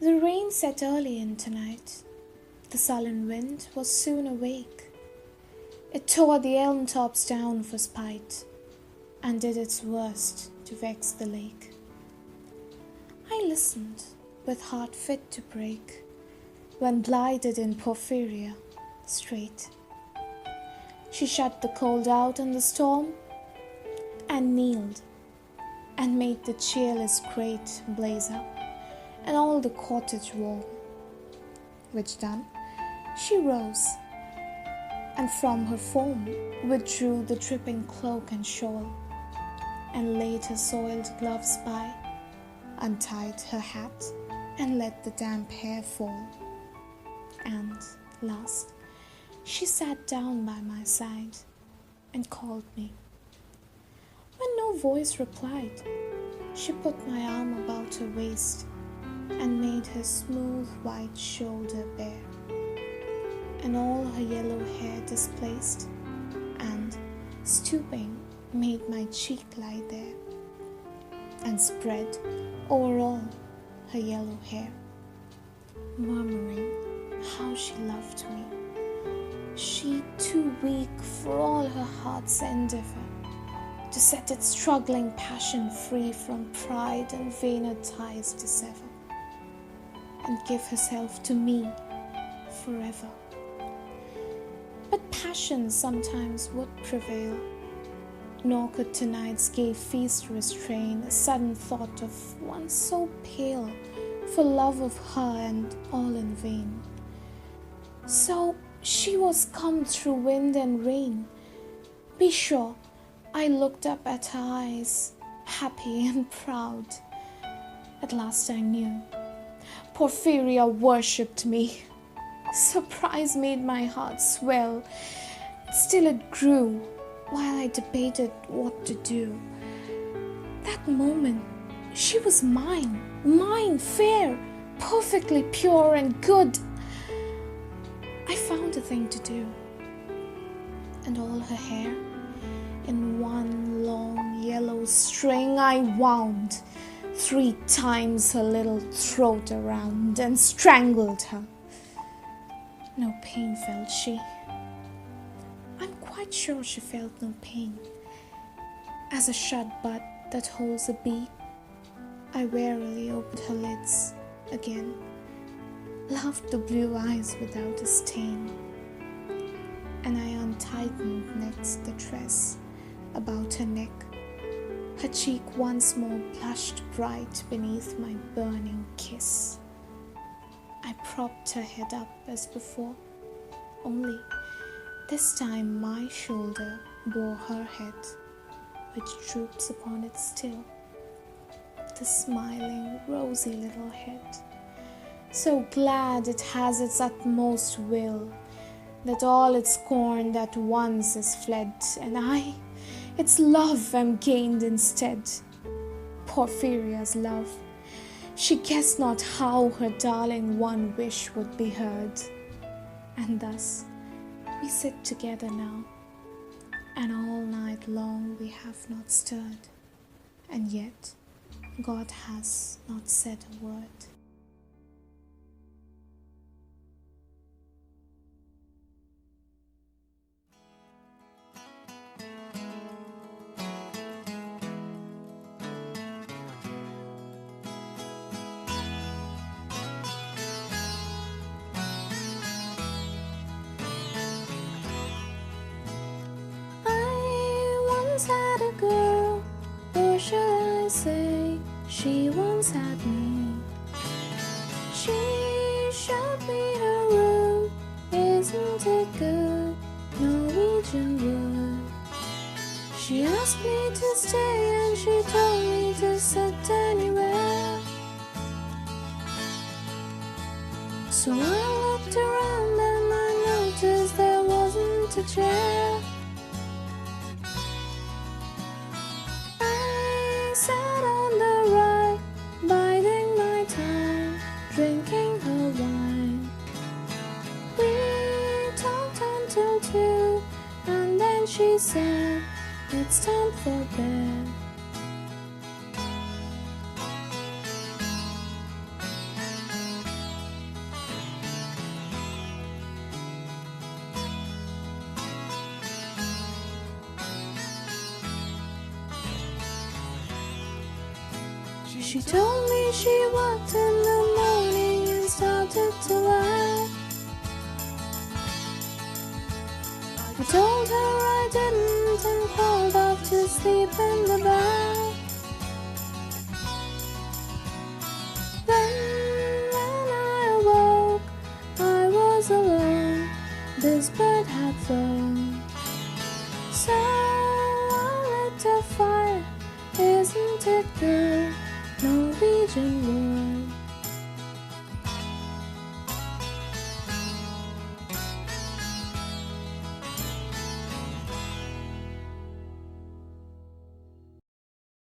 The rain set early in tonight. The sullen wind was soon awake. It tore the elm tops down for spite, and did its worst to vex the lake. I listened, with heart fit to break, when glided in Porphyria straight. She shut the cold out in the storm, and kneeled, and made the cheerless grate blaze up, and all the cottage warm. Which done, she rose, and from her form withdrew the dripping cloak and shawl, and laid her soiled gloves by, untied her hat, and let the damp hair fall. And, last, she sat down by my side, and called me. When no voice replied, she put my arm about her waist, and made her smooth white shoulder bare, and all her yellow hair displaced, and, stooping, made my cheek lie there, and spread o'er all her yellow hair, murmuring how she loved me, she too weak for all her heart's endeavor to set its struggling passion free from pride and vainer ties to sever, and give herself to me forever. But passion sometimes would prevail, nor could tonight's gay feast restrain a sudden thought of one so pale, for love of her and all in vain. So she was come through wind and rain. Be sure I looked up at her eyes, happy and proud. At last I knew Porphyria worshipped me. Surprise made my heart swell. Still it grew while I debated what to do. That moment she was mine, fair, perfectly pure and good. I found a thing to do, and all her hair in one long yellow string I wound 3 times her little throat around, and strangled her. No pain felt she. I'm quite sure she felt no pain. As a shut bud that holds a bee, I warily opened her lids again, loved the blue eyes without a stain, and I untightened next the tress about her neck. Her cheek once more blushed bright beneath my burning kiss. I propped her head up as before, only this time my shoulder bore her head, which droops upon it still, the smiling, rosy little head, so glad it has its utmost will, that all its scorn at once is fled, and I, its love, am gained instead. Porphyria's love. She guessed not how her darling one wish would be heard. And thus we sit together now, and all night long we have not stirred, and yet God has not said a word. Had a girl, or shall I say, she once had me. She showed me her room, isn't it good, Norwegian wood. She asked me to stay and she told me to sit anywhere. So I looked around and I noticed there wasn't a chair. Sat on the rug, biding my time, drinking her wine. We talked until 2, and then she said, it's time for bed. She told me she worked in the morning and started to laugh. I told her I didn't and crawled off to sleep in the bath. Then when I awoke, I was alone. This bird had flown. So I lit a fire. Isn't it good? Norwegian wood.